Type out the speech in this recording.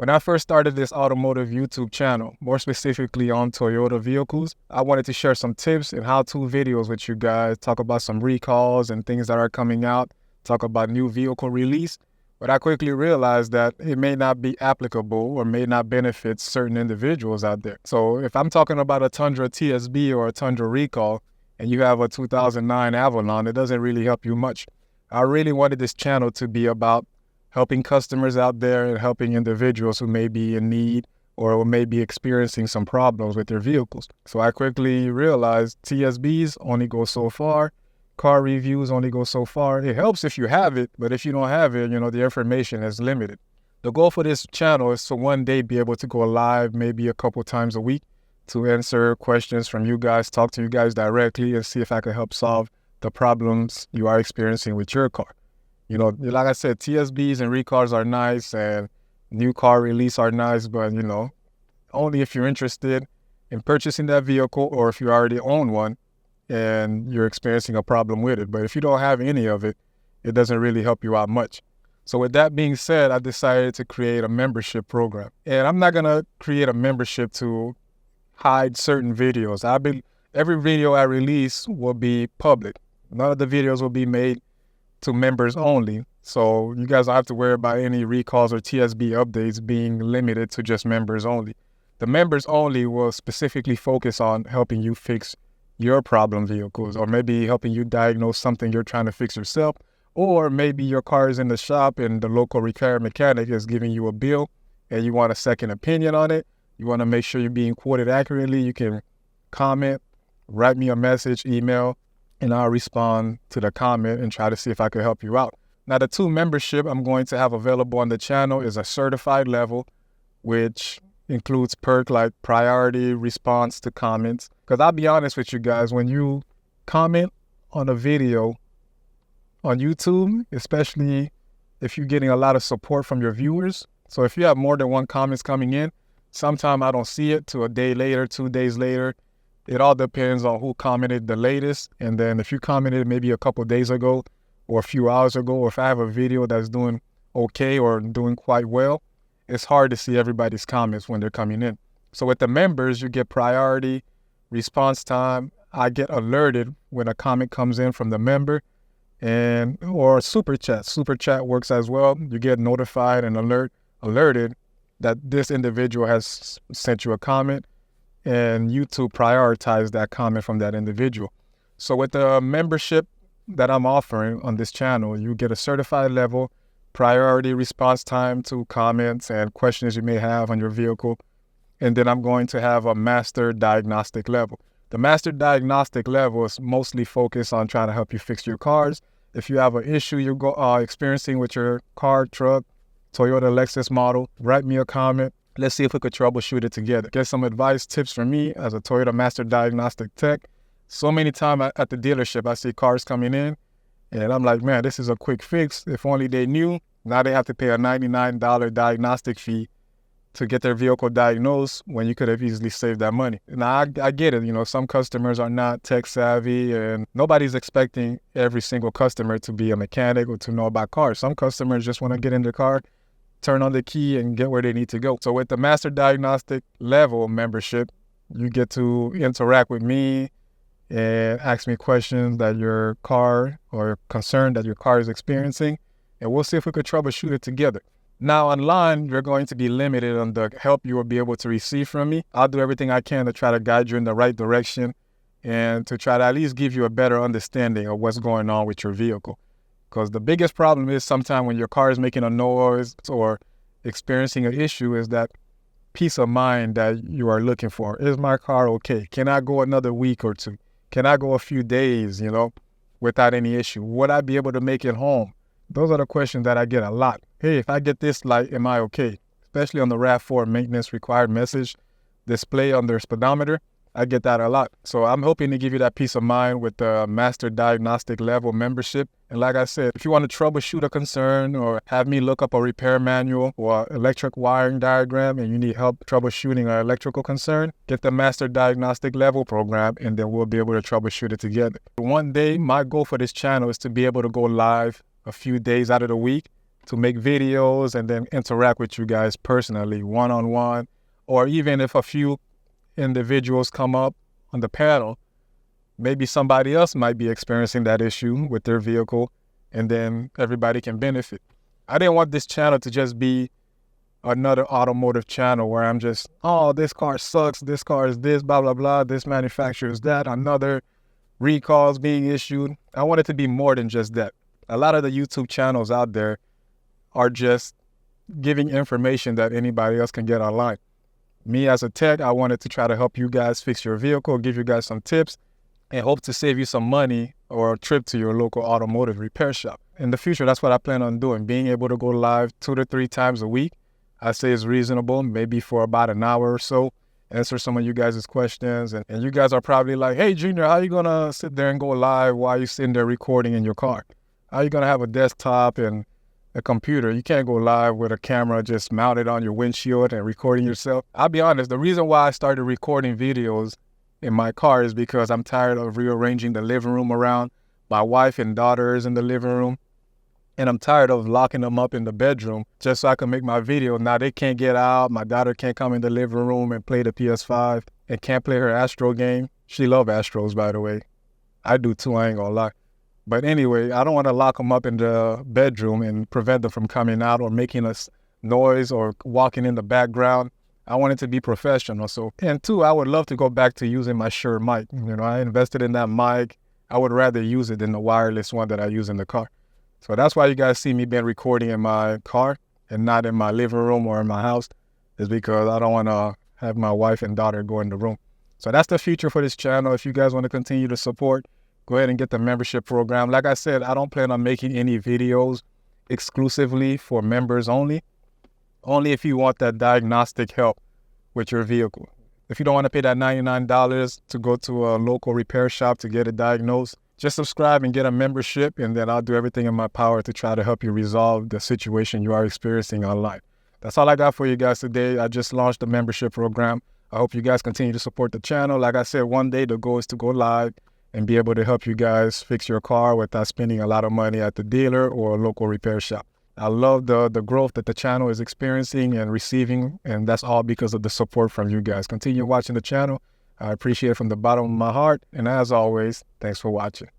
When I first started this automotive YouTube channel, more specifically on Toyota vehicles, I wanted to share some tips and how-to videos with you guys, talk about some recalls and things that are coming out, talk about new vehicle release. But I quickly realized that it may not be applicable or may not benefit certain individuals out there. So if I'm talking about a Tundra TSB or a Tundra recall, and you have a 2009 Avalon, it doesn't really help you much. I really wanted this channel to be about helping customers out there and helping individuals who may be in need or may be experiencing some problems with their vehicles. So I quickly realized TSBs only go so far, car reviews only go so far. It helps if you have it, but if you don't have it, the information is limited. The goal for this channel is to one day be able to go live maybe a couple times a week to answer questions from you guys, talk to you guys directly and see if I can help solve the problems you are experiencing with your car. Like I said, TSBs and recalls are nice and new car release are nice, but, only if you're interested in purchasing that vehicle or if you already own one and you're experiencing a problem with it. But if you don't have any of it, it doesn't really help you out much. So with that being said, I decided to create a membership program. And I'm not going to create a membership to hide certain videos. Every video I release will be public. None of the videos will be made to members only. So you guys don't have to worry about any recalls or TSB updates being limited to just members only. The members only will specifically focus on helping you fix your problem vehicles, or maybe helping you diagnose something you're trying to fix yourself, or maybe your car is in the shop and the local repair mechanic is giving you a bill and you want a second opinion on it. You want to make sure you're being quoted accurately. You can comment, write me a message, email, and I'll respond to the comment and try to see if I can help you out. Now, the 2 membership I'm going to have available on the channel is a certified level, which includes perk like priority response to comments. Because I'll be honest with you guys, when you comment on a video on YouTube, especially if you're getting a lot of support from your viewers, so if you have more than 1 comments coming in, sometimes I don't see it till a day later, 2 days later. It all depends on who commented the latest. And then if you commented maybe a couple days ago or a few hours ago, or if I have a video that's doing okay or doing quite well, it's hard to see everybody's comments when they're coming in. So with the members, you get priority response time. I get alerted when a comment comes in from the member, or super chat. Super chat works as well. You get notified and alerted that this individual has sent you a comment, and YouTube prioritizes that comment from that individual. So with the membership that I'm offering on this channel, you get a certified level, priority response time to comments and questions you may have on your vehicle. And then I'm going to have a master diagnostic level. The master diagnostic level is mostly focused on trying to help you fix your cars. If you have an issue you're experiencing with your car, truck, Toyota, Lexus model, write me a comment. Let's see if we could troubleshoot it together. Get some advice, tips from me as a Toyota Master Diagnostic Tech. So many times at the dealership, I see cars coming in, and I'm like, man, this is a quick fix. If only they knew. Now they have to pay a $99 diagnostic fee to get their vehicle diagnosed when you could have easily saved that money. Now, I get it. Some customers are not tech savvy, and nobody's expecting every single customer to be a mechanic or to know about cars. Some customers just want to get in their car, turn on the key, and get where they need to go. So with the Master Diagnostic level membership, you get to interact with me and ask me questions that your car or concern that your car is experiencing, and we'll see if we could troubleshoot it together. Now online, you're going to be limited on the help you will be able to receive from me. I'll do everything I can to try to guide you in the right direction and to try to at least give you a better understanding of what's going on with your vehicle. Because the biggest problem is sometimes when your car is making a noise or experiencing an issue is that peace of mind that you are looking for. Is my car okay? Can I go another week or 2? Can I go a few days, without any issue? Would I be able to make it home? Those are the questions that I get a lot. Hey, if I get this light, am I okay? Especially on the RAV4 maintenance required message display on their speedometer. I get that a lot. So I'm hoping to give you that peace of mind with the Master Diagnostic level membership. And like I said, if you want to troubleshoot a concern or have me look up a repair manual or electric wiring diagram and you need help troubleshooting an electrical concern, get the Master Diagnostic level program and then we'll be able to troubleshoot it together. One day, my goal for this channel is to be able to go live a few days out of the week to make videos and then interact with you guys personally, one-on-one, or even if a few individuals come up on the panel, maybe somebody else might be experiencing that issue with their vehicle, and then everybody can benefit. I didn't want this channel to just be another automotive channel where I'm just, oh, this car sucks, this car is this, blah, blah, blah, this manufacturer is that, another recalls being issued. I want it to be more than just that. A lot of the YouTube channels out there are just giving information that anybody else can get online. Me as a tech, I wanted to try to help you guys fix your vehicle, give you guys some tips, and hope to save you some money or a trip to your local automotive repair shop. In the future, that's what I plan on doing, being able to go live 2 to 3 times a week. I say is reasonable, maybe for about an hour or so, answer some of you guys' questions. And you guys are probably like, hey, Junior, how are you going to sit there and go live while you're sitting there recording in your car? How are you going to have a desktop and a computer? You can't go live with a camera just mounted on your windshield and recording yourself. I'll be honest, the reason why I started recording videos in my car is because I'm tired of rearranging the living room around. My wife and daughter is in the living room, and I'm tired of locking them up in the bedroom just so I can make my video. Now they can't get out. My daughter can't come in the living room and play the PS5 and can't play her Astro game. She loves Astros, by the way. I do too, I ain't gonna lie. But anyway, I don't want to lock them up in the bedroom and prevent them from coming out or making a noise or walking in the background. I want it to be professional. So, and two, I would love to go back to using my Shure mic. You know, I invested in that mic. I would rather use it than the wireless one that I use in the car. So that's why you guys see me been recording in my car and not in my living room or in my house, is because I don't want to have my wife and daughter go in the room. So that's the future for this channel. If you guys want to continue to support, go ahead and get the membership program. Like I said, I don't plan on making any videos exclusively for members only if you want that diagnostic help with your vehicle. If you don't want to pay that $99 to go to a local repair shop to get it diagnosed, just subscribe and get a membership, and then I'll do everything in my power to try to help you resolve the situation you are experiencing online. That's all I got for you guys today. I just launched the membership program. I hope you guys continue to support the channel. Like I said, one day the goal is to go live and be able to help you guys fix your car without spending a lot of money at the dealer or a local repair shop. I love the growth that the channel is experiencing and receiving, and that's all because of the support from you guys. Continue watching the channel. I appreciate it from the bottom of my heart. And as always, thanks for watching.